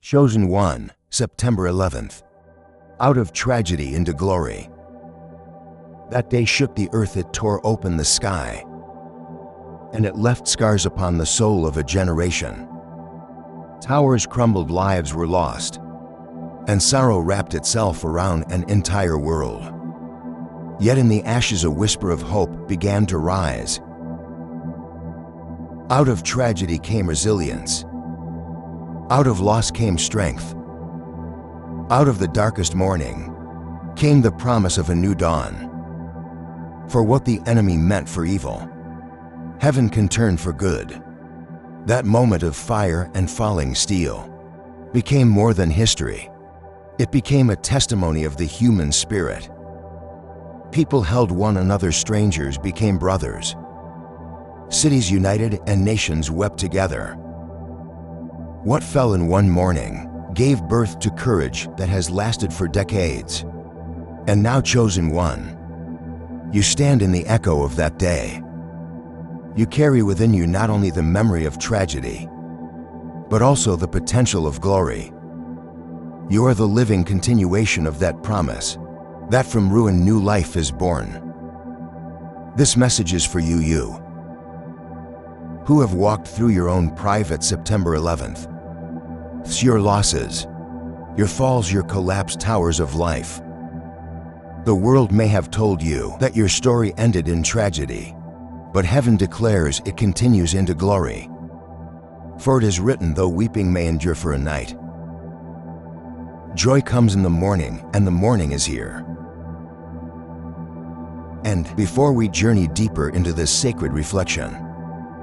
Chosen one, September 11th. Out of tragedy into glory. That day shook the earth, it tore open the sky, and it left scars upon the soul of a generation. Towers crumbled, lives were lost, and sorrow wrapped itself around an entire world. Yet in the ashes a whisper of hope began to rise. Out of tragedy came resilience. Out of loss came strength. Out of the darkest morning came the promise of a new dawn. For what the enemy meant for evil, heaven can turn for good. That moment of fire and falling steel became more than history. It became a testimony of the human spirit. People held one another, strangers became brothers. Cities united and nations wept together. What fell in one morning gave birth to courage that has lasted for decades. And now, chosen one, you stand in the echo of that day. You carry within you not only the memory of tragedy, but also the potential of glory. You are the living continuation of that promise, that from ruin new life is born. This message is for you who have walked through your own private September 11th. It's your losses, your falls, your collapsed towers of life. The world may have told you that your story ended in tragedy, but heaven declares it continues into glory. For it is written, though weeping may endure for a night, joy comes in the morning, and the morning is here. And before we journey deeper into this sacred reflection,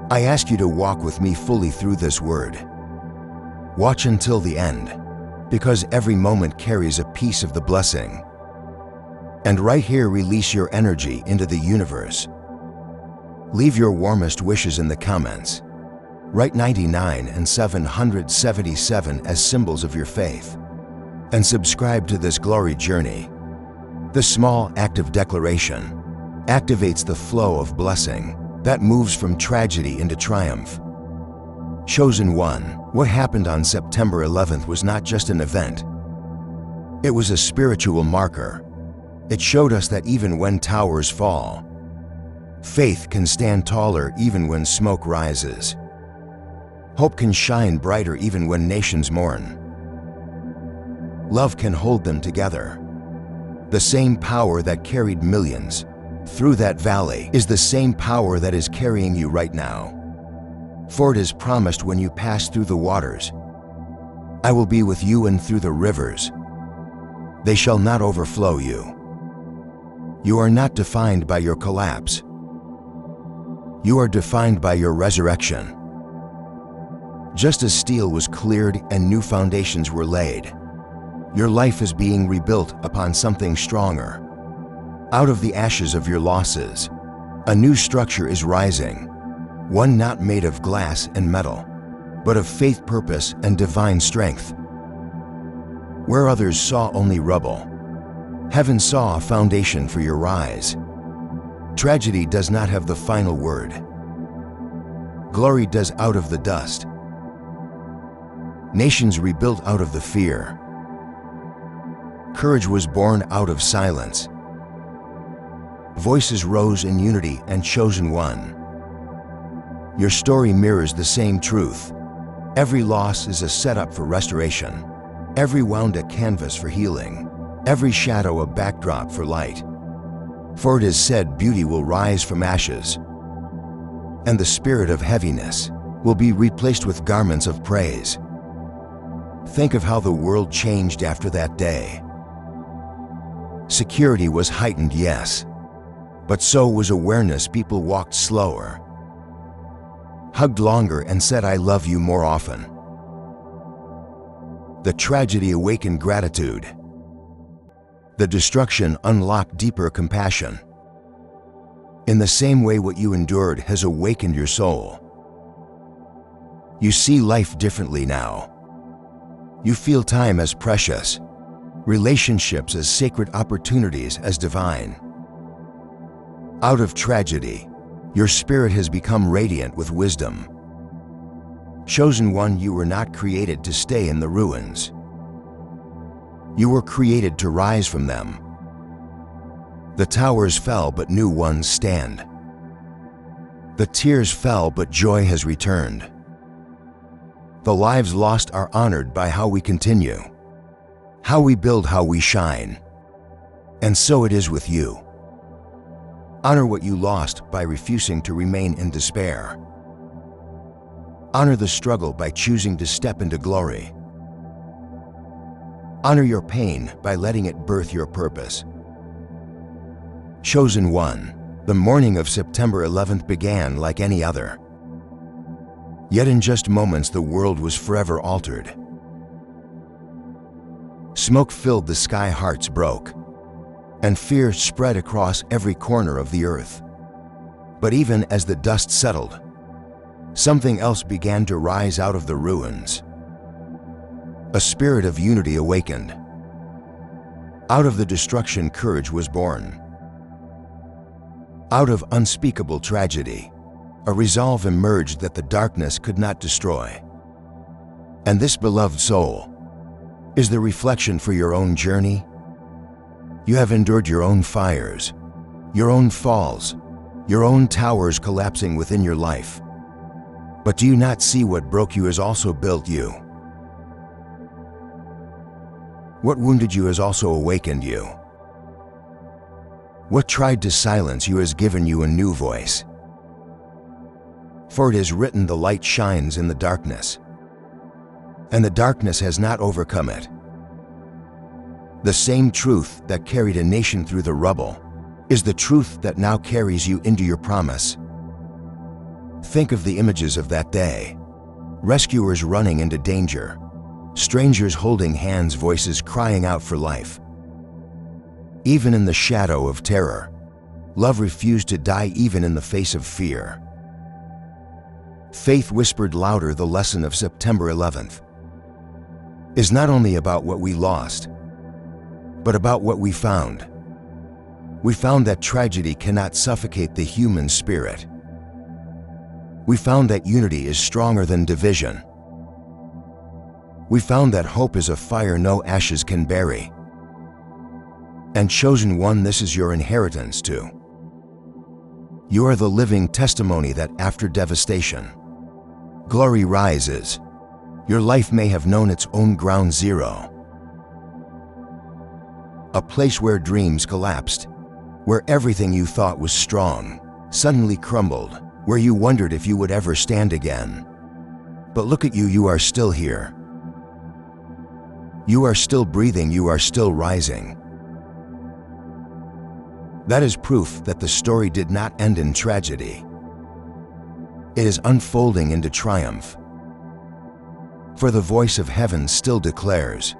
I ask you to walk with me fully through this word. Watch until the end, because every moment carries a piece of the blessing. And right here, release your energy into the universe. Leave your warmest wishes in the comments. Write 99 and 777 as symbols of your faith. And subscribe to this glory journey. This small act of declaration activates the flow of blessing that moves from tragedy into triumph. Chosen one, what happened on September 11th was not just an event. It was a spiritual marker. It showed us that even when towers fall, faith can stand taller even when smoke rises. Hope can shine brighter even when nations mourn. Love can hold them together. The same power that carried millions through that valley is the same power that is carrying you right now. For it is promised, when you pass through the waters, I will be with you, and through the rivers, they shall not overflow you. You are not defined by your collapse. You are defined by your resurrection. Just as steel was cleared and new foundations were laid, your life is being rebuilt upon something stronger. Out of the ashes of your losses, a new structure is rising, one not made of glass and metal, but of faith, purpose, and divine strength. Where others saw only rubble, heaven saw a foundation for your rise. Tragedy does not have the final word. Glory does. Out of the dust, nations rebuilt. Out of the fear, courage was born. Out of silence, voices rose in unity. And chosen one, your story mirrors the same truth. Every loss is a setup for restoration. Every wound a canvas for healing. Every shadow a backdrop for light. For it is said, beauty will rise from ashes, and the spirit of heaviness will be replaced with garments of praise. Think of how the world changed after that day. Security was heightened, yes, but so was awareness. People walked slower, hugged longer, and said, I love you more often. The tragedy awakened gratitude. The destruction unlocked deeper compassion. In the same way, what you endured has awakened your soul. You see life differently now. You feel time as precious, relationships as sacred, opportunities as divine. Out of tragedy, your spirit has become radiant with wisdom. Chosen one, you were not created to stay in the ruins. You were created to rise from them. The towers fell, but new ones stand. The tears fell, but joy has returned. The lives lost are honored by how we continue, how we build, how we shine. And so it is with you. Honor what you lost by refusing to remain in despair. Honor the struggle by choosing to step into glory. Honor your pain by letting it birth your purpose. Chosen one, the morning of September 11th began like any other. Yet in just moments the world was forever altered. Smoke filled the sky, hearts broke, and fear spread across every corner of the earth. But even as the dust settled, something else began to rise out of the ruins. A spirit of unity awakened. Out of the destruction, courage was born. Out of unspeakable tragedy, a resolve emerged that the darkness could not destroy. And this beloved soul is the reflection for your own journey. You have endured your own fires, your own falls, your own towers collapsing within your life. But do you not see what broke you has also built you? What wounded you has also awakened you? What tried to silence you has given you a new voice? For it is written, the light shines in the darkness, and the darkness has not overcome it. The same truth that carried a nation through the rubble is the truth that now carries you into your promise. Think of the images of that day. Rescuers running into danger, strangers holding hands, voices crying out for life. Even in the shadow of terror, love refused to die, even in the face of fear. Faith whispered louder. The lesson of September 11th is not only about what we lost, but about what we found. We found that tragedy cannot suffocate the human spirit. We found that unity is stronger than division. We found that hope is a fire no ashes can bury. And chosen one, this is your inheritance too. You are the living testimony that after devastation, glory rises. Your life may have known its own ground zero. A place where dreams collapsed, where everything you thought was strong suddenly crumbled, where you wondered if you would ever stand again. But look at you, you are still here. You are still breathing, you are still rising. That is proof that the story did not end in tragedy. It is unfolding into triumph. For the voice of heaven still declares,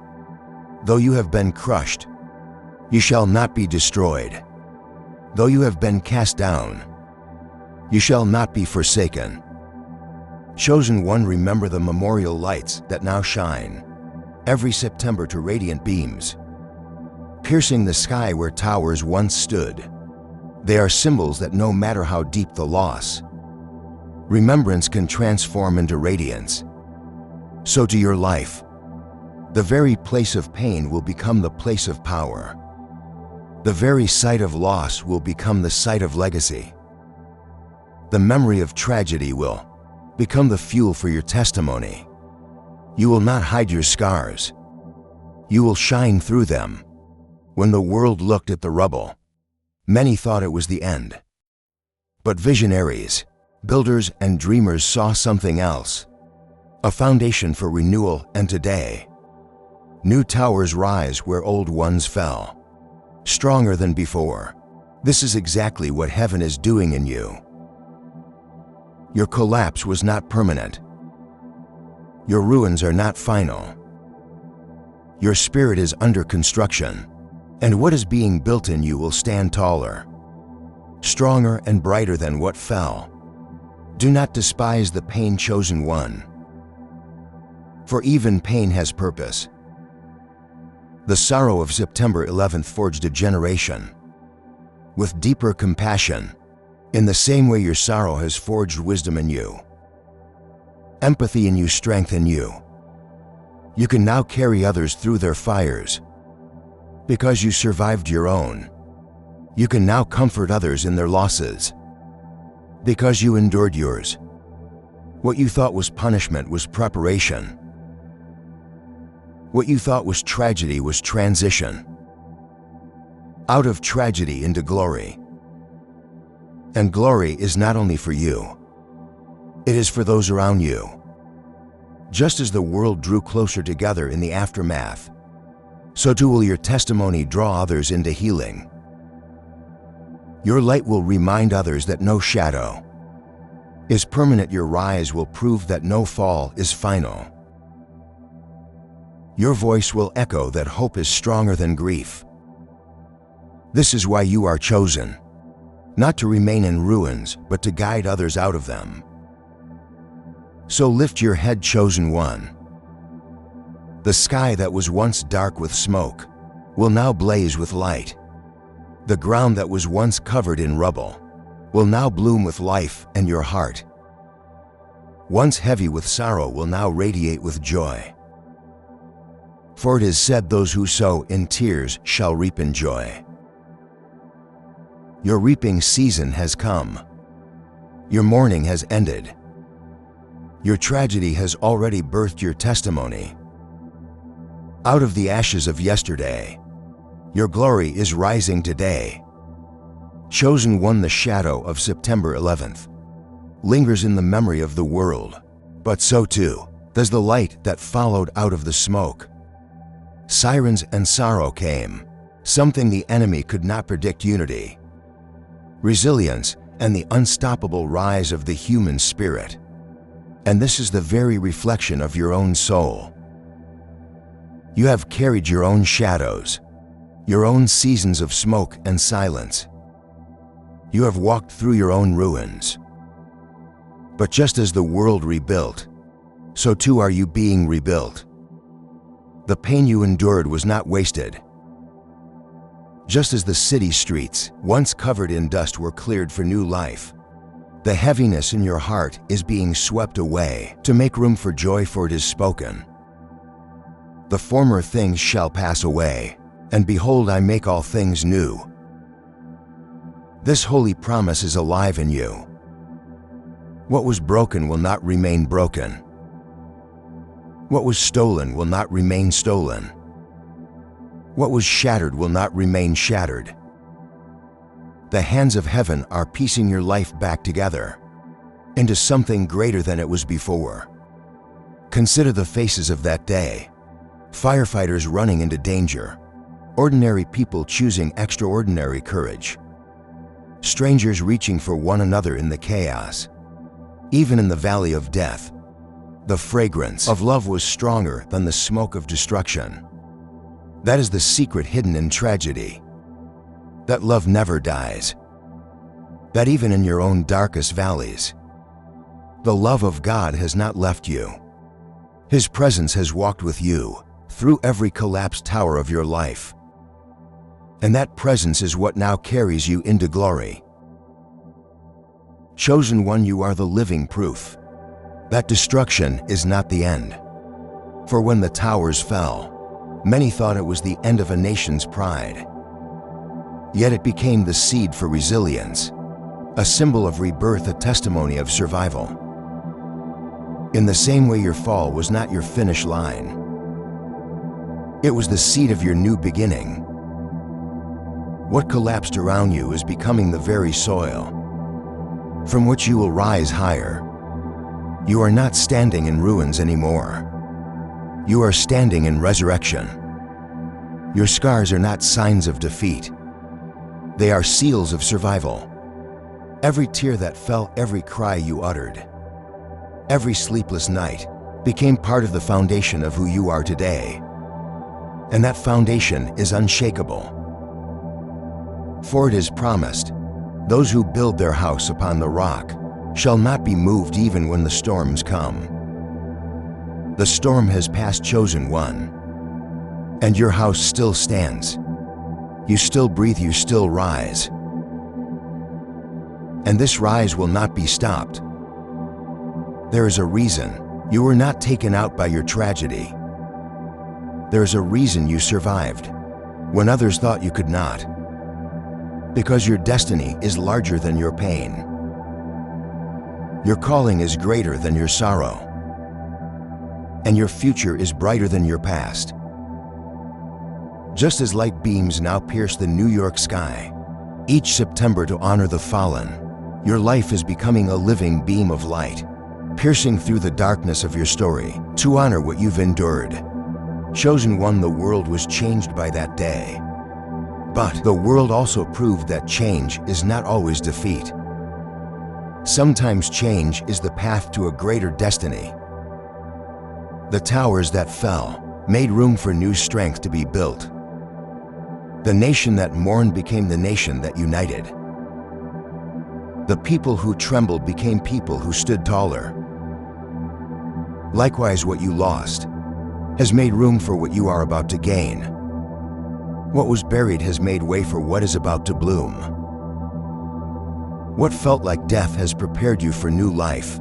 though you have been crushed, you shall not be destroyed. Though you have been cast down, you shall not be forsaken. Chosen one, remember the memorial lights that now shine every September to radiant beams, piercing the sky where towers once stood. They are symbols that no matter how deep the loss, remembrance can transform into radiance. So to your life, the very place of pain will become the place of power. The very site of loss will become the site of legacy. The memory of tragedy will become the fuel for your testimony. You will not hide your scars. You will shine through them. When the world looked at the rubble, many thought it was the end. But visionaries, builders, and dreamers saw something else, a foundation for renewal. And today, new towers rise where old ones fell, stronger than before. This is exactly what heaven is doing in you. Your collapse was not permanent. Your ruins are not final. Your spirit is under construction, and what is being built in you will stand taller, stronger and brighter than what fell. Do not despise the pain, chosen one, for even pain has purpose. The sorrow of September 11th forged a generation with deeper compassion, in the same way your sorrow has forged wisdom in you. Empathy in you strengthen you. You can now carry others through their fires. Because you survived your own, you can now comfort others in their losses. Because you endured yours, what you thought was punishment was preparation. What you thought was tragedy was transition. Out of tragedy into glory. And glory is not only for you, it is for those around you. Just as the world drew closer together in the aftermath, so too will your testimony draw others into healing. Your light will remind others that no shadow is permanent. Your rise will prove that no fall is final. Your voice will echo that hope is stronger than grief. This is why you are chosen, not to remain in ruins, but to guide others out of them. So lift your head, chosen one. The sky that was once dark with smoke will now blaze with light. The ground that was once covered in rubble will now bloom with life, and your heart, once heavy with sorrow, will now radiate with joy. For it is said, those who sow in tears shall reap in joy. Your reaping season has come. Your mourning has ended. Your tragedy has already birthed your testimony. Out of the ashes of yesterday, your glory is rising today. Chosen one, the shadow of September 11th lingers in the memory of the world, but so too does the light that followed out of the smoke. Sirens and sorrow came, something the enemy could not predict: unity, resilience, and the unstoppable rise of the human spirit. And this is the very reflection of your own soul. You have carried your own shadows, your own seasons of smoke and silence. You have walked through your own ruins. But just as the world rebuilt, so too are you being rebuilt. The pain you endured was not wasted. Just as the city streets, once covered in dust, were cleared for new life, the heaviness in your heart is being swept away to make room for joy, for it is spoken, the former things shall pass away, and behold, I make all things new. This holy promise is alive in you. What was broken will not remain broken. What was stolen will not remain stolen. What was shattered will not remain shattered. The hands of heaven are piecing your life back together into something greater than it was before. Consider the faces of that day: firefighters running into danger, ordinary people choosing extraordinary courage, strangers reaching for one another in the chaos. Even in the valley of death, the fragrance of love was stronger than the smoke of destruction. That is the secret hidden in tragedy: that love never dies. That even in your own darkest valleys, the love of God has not left you. His presence has walked with you through every collapsed tower of your life. And that presence is what now carries you into glory. Chosen one, you are the living proof that destruction is not the end. For when the towers fell, many thought it was the end of a nation's pride. Yet it became the seed for resilience, a symbol of rebirth, a testimony of survival. In the same way, your fall was not your finish line. It was the seed of your new beginning. What collapsed around you is becoming the very soil from which you will rise higher. You are not standing in ruins anymore. You are standing in resurrection. Your scars are not signs of defeat. They are seals of survival. Every tear that fell, every cry you uttered, every sleepless night became part of the foundation of who you are today. And that foundation is unshakable. For it is promised, those who build their house upon the rock shall not be moved even when the storms come. The storm has passed, chosen one, and your house still stands. You still breathe, you still rise. And this rise will not be stopped. There is a reason You were not taken out by your tragedy. There's a reason you survived when others thought you could not. Because your destiny is larger than your pain. Your calling is greater than your sorrow. And your future is brighter than your past. Just as light beams now pierce the New York sky, each September to honor the fallen, your life is becoming a living beam of light, piercing through the darkness of your story to honor what you've endured. Chosen one, the world was changed by that day. But the world also proved that change is not always defeat. Sometimes change is the path to a greater destiny. The towers that fell made room for new strength to be built. The nation that mourned became the nation that united. The people who trembled became people who stood taller. Likewise, what you lost has made room for what you are about to gain. What was buried has made way for what is about to bloom. What felt like death has prepared you for new life.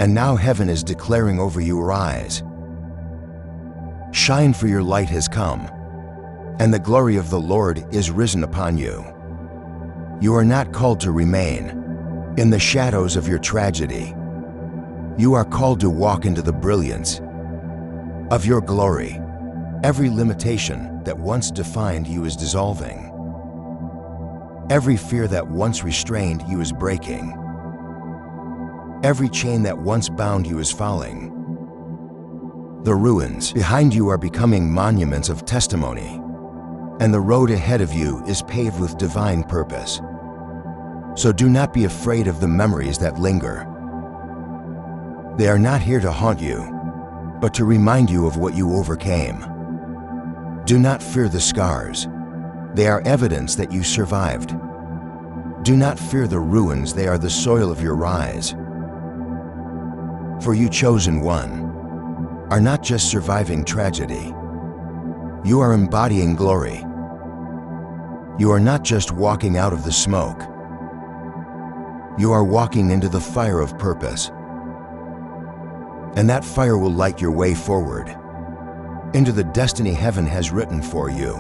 And now heaven is declaring over you, arise. Shine, for your light has come, and the glory of the Lord is risen upon you. You are not called to remain in the shadows of your tragedy. You are called to walk into the brilliance of your glory. Every limitation that once defined you is dissolving. Every fear that once restrained you is breaking. Every chain that once bound you is falling. The ruins behind you are becoming monuments of testimony, and the road ahead of you is paved with divine purpose. So do not be afraid of the memories that linger. They are not here to haunt you, but to remind you of what you overcame. Do not fear the scars. They are evidence that you survived. Do not fear the ruins. They are the soil of your rise. For you, chosen one, are not just surviving tragedy. You are embodying glory. You are not just walking out of the smoke. You are walking into the fire of purpose. And that fire will light your way forward into the destiny heaven has written for you.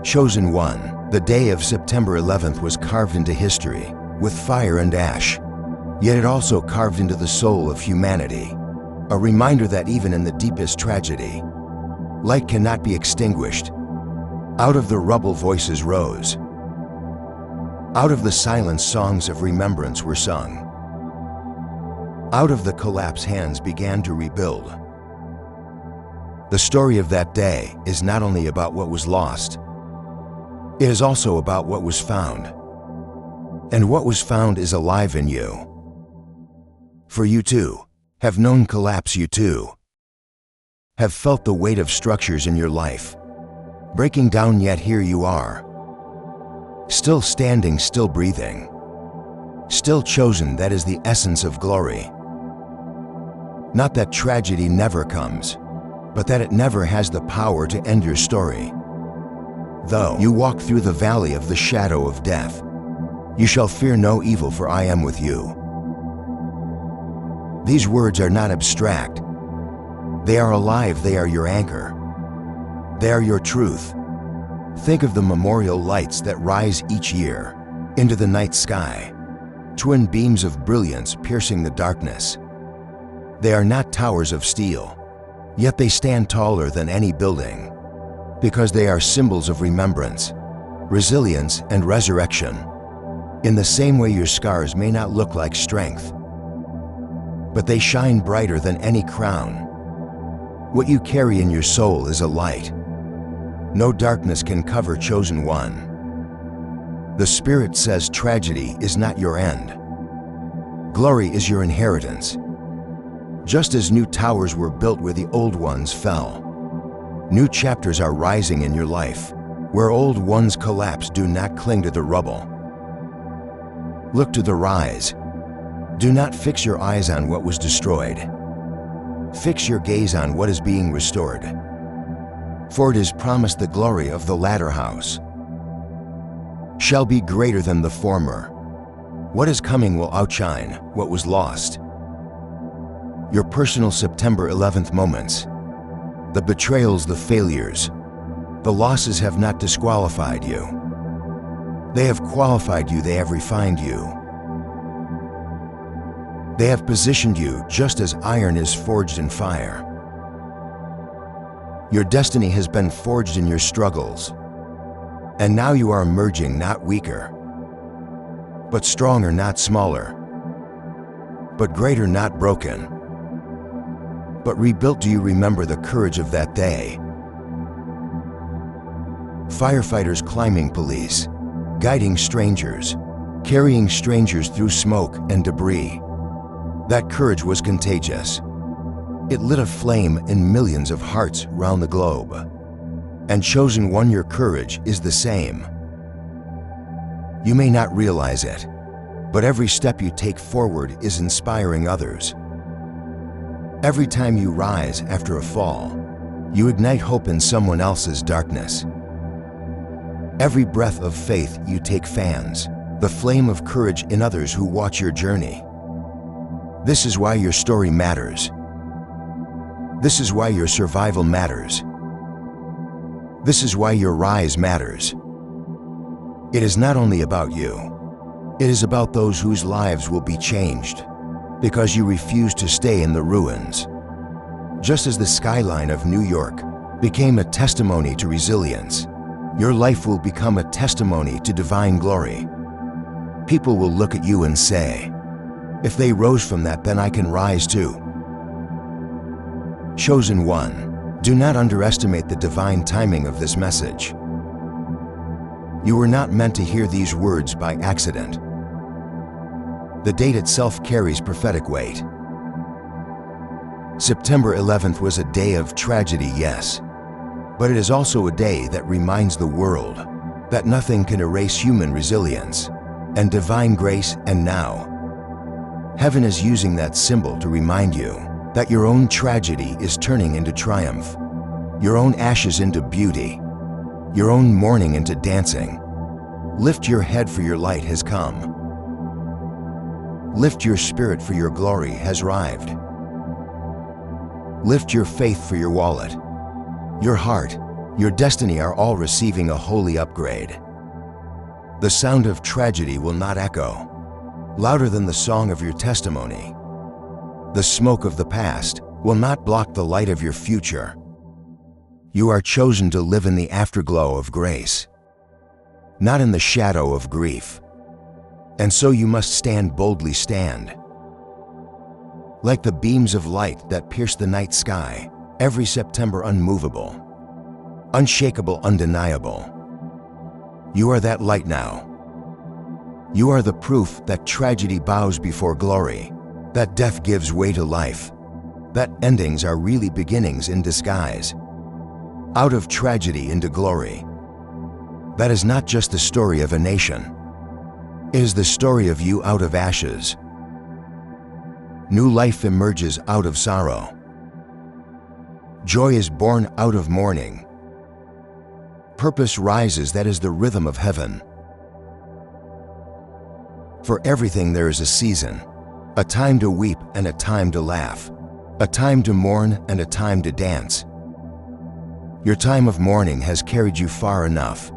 Chosen one, the day of September 11th was carved into history with fire and ash, yet it also carved into the soul of humanity, a reminder that even in the deepest tragedy, light cannot be extinguished. Out of the rubble, voices rose. Out of the silence, songs of remembrance were sung. Out of the collapse, hands began to rebuild. The story of that day is not only about what was lost, it is also about what was found. And what was found is alive in you. For you too have known collapse. You too have felt the weight of structures in your life breaking down, yet here you are, still standing, still breathing, still chosen. That is the essence of glory. Not that tragedy never comes, but that it never has the power to end your story. Though you walk through the valley of the shadow of death, you shall fear no evil, for I am with you. These words are not abstract. They are alive. They are your anchor. They are your truth. Think of the memorial lights that rise each year into the night sky, twin beams of brilliance piercing the darkness. They are not towers of steel, yet they stand taller than any building, because they are symbols of remembrance, resilience, and resurrection. In the same way, your scars may not look like strength, but they shine brighter than any crown. What you carry in your soul is a light. No darkness can cover, chosen one. The Spirit says tragedy is not your end. Glory is your inheritance. Just as new towers were built where the old ones fell, new chapters are rising in your life. Where old ones collapse, do not cling to the rubble. Look to the rise. Do not fix your eyes on what was destroyed. Fix your gaze on what is being restored. For it is promised the glory of the latter house shall be greater than the former. What is coming will outshine what was lost. your personal September 11th moments. The betrayals, the failures, the losses have not disqualified you. They have qualified you, they have refined you. They have positioned you just as iron is forged in fire. Your destiny has been forged in your struggles, and now you are emerging not weaker, but stronger, not smaller, but greater, not broken, but rebuilt. Do you remember the courage of that day? Firefighters climbing police, guiding strangers, carrying strangers through smoke and debris. That courage was contagious. It lit a flame in millions of hearts round the globe. And Chosen One, your courage is the same. You may not realize it, but every step you take forward is inspiring others. Every time you rise after a fall, you ignite hope in someone else's darkness. Every breath of faith you take fans the flame of courage in others who watch your journey. This is why your story matters. This is why your survival matters. This is why your rise matters. It is not only about you. It is about those whose lives will be changed because you refuse to stay in the ruins. Just as the skyline of New York became a testimony to resilience, your life will become a testimony to divine glory. People will look at you and say, if they rose from that, then I can rise too. Chosen One, do not underestimate the divine timing of this message. You were not meant to hear these words by accident. The date itself carries prophetic weight. September 11th was a day of tragedy, yes, but it is also a day that reminds the world that nothing can erase human resilience and divine grace. And now, heaven is using that symbol to remind you that your own tragedy is turning into triumph, your own ashes into beauty, your own mourning into dancing. Lift your head, for your light has come. Lift your spirit, for your glory has arrived. Lift your faith, for your wallet, your heart, your destiny are all receiving a holy upgrade. The sound of tragedy will not echo louder than the song of your testimony. The smoke of the past will not block the light of your future. You are chosen to live in the afterglow of grace, not in the shadow of grief. And so you must stand boldly, stand. Like the beams of light that pierce the night sky, every September unmovable, unshakable, undeniable. You are that light now. You are the proof that tragedy bows before glory, that death gives way to life, that endings are really beginnings in disguise. Out of tragedy into glory. That is not just the story of a nation. It is the story of you out of ashes. New life emerges out of sorrow. Joy is born out of mourning. Purpose rises, that is the rhythm of heaven. For everything there is a season, a time to weep and a time to laugh, a time to mourn and a time to dance. Your time of mourning has carried you far enough.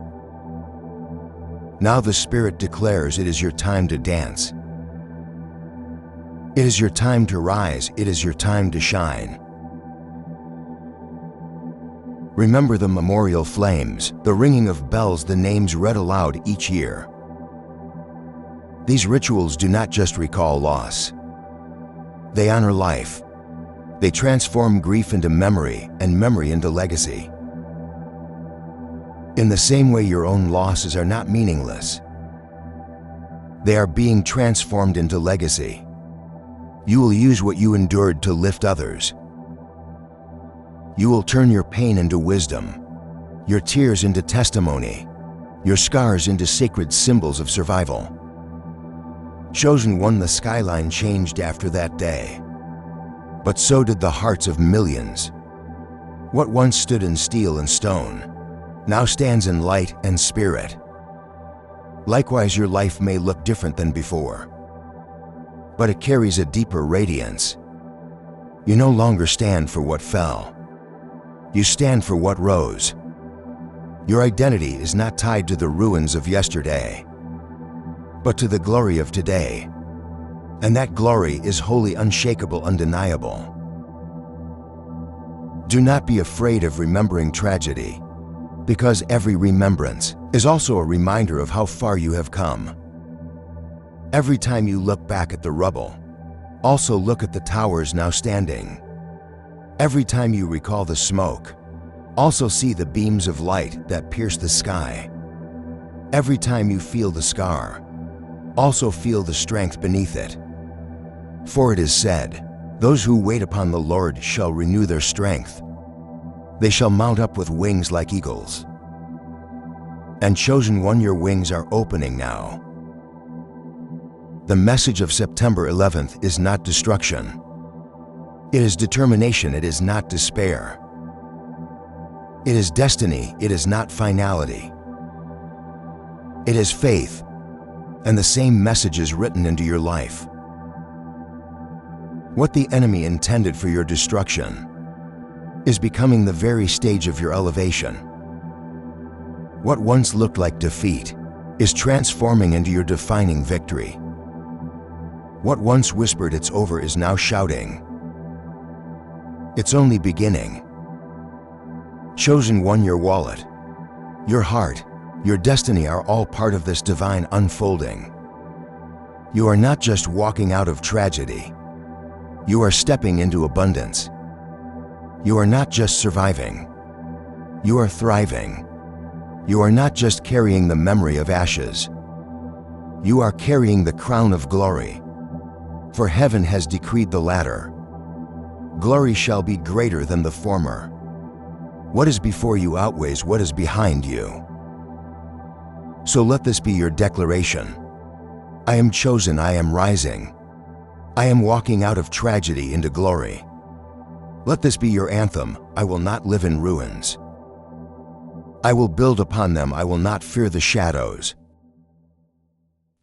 Now the Spirit declares it is your time to dance. It is your time to rise, it is your time to shine. Remember the memorial flames, the ringing of bells, the names read aloud each year. These rituals do not just recall loss. They honor life. They transform grief into memory and memory into legacy. In the same way, your own losses are not meaningless. They are being transformed into legacy. You will use what you endured to lift others. You will turn your pain into wisdom, your tears into testimony, your scars into sacred symbols of survival. Chosen One, the skyline changed after that day, but so did the hearts of millions. What once stood in steel and stone now stands in light and spirit. Likewise, your life may look different than before, but it carries a deeper radiance. You no longer stand for what fell. You stand for what rose. Your identity is not tied to the ruins of yesterday, but to the glory of today. And that glory is wholly unshakable, undeniable. Do not be afraid of remembering tragedy, because every remembrance is also a reminder of how far you have come. Every time you look back at the rubble, also look at the towers now standing. Every time you recall the smoke, also see the beams of light that pierce the sky. Every time you feel the scar, also feel the strength beneath it. For it is said, "Those who wait upon the Lord shall renew their strength. They shall mount up with wings like eagles." And chosen one, your wings are opening now. The message of September 11th is not destruction. It is determination, it is not despair. It is destiny, it is not finality. It is faith, and the same message is written into your life. What the enemy intended for your destruction is becoming the very stage of your elevation. What once looked like defeat is transforming into your defining victory. What once whispered "it's over" is now shouting, "It's only beginning." Chosen one, your wallet, your heart, your destiny are all part of this divine unfolding. You are not just walking out of tragedy. You are stepping into abundance. You are not just surviving. You are thriving. You are not just carrying the memory of ashes. You are carrying the crown of glory. For heaven has decreed the latter. Glory shall be greater than the former. What is before you outweighs what is behind you. So let this be your declaration. I am chosen, I am rising. I am walking out of tragedy into glory. Let this be your anthem. I will not live in ruins. I will build upon them. I will not fear the shadows.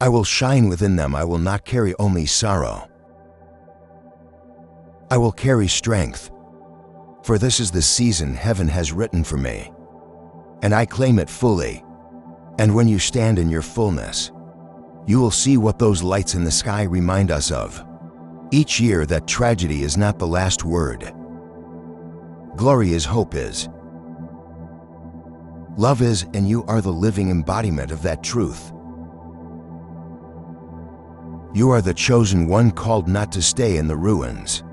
I will shine within them. I will not carry only sorrow. I will carry strength. For this is the season heaven has written for me, and I claim it fully. And when you stand in your fullness, you will see what those lights in the sky remind us of. Each year that tragedy is not the last word. Glory is, hope is, love is, and you are the living embodiment of that truth. You are the chosen one, called not to stay in the ruins,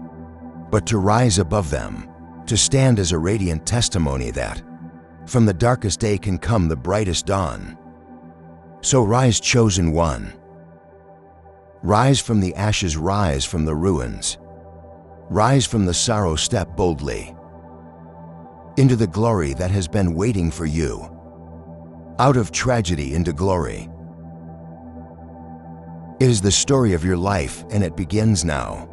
but to rise above them, to stand as a radiant testimony that from the darkest day can come the brightest dawn. So rise, chosen one. Rise from the ashes, rise from the ruins. Rise from the sorrow, step boldly into the glory that has been waiting for you. Out of tragedy into glory. It is the story of your life, and it begins now.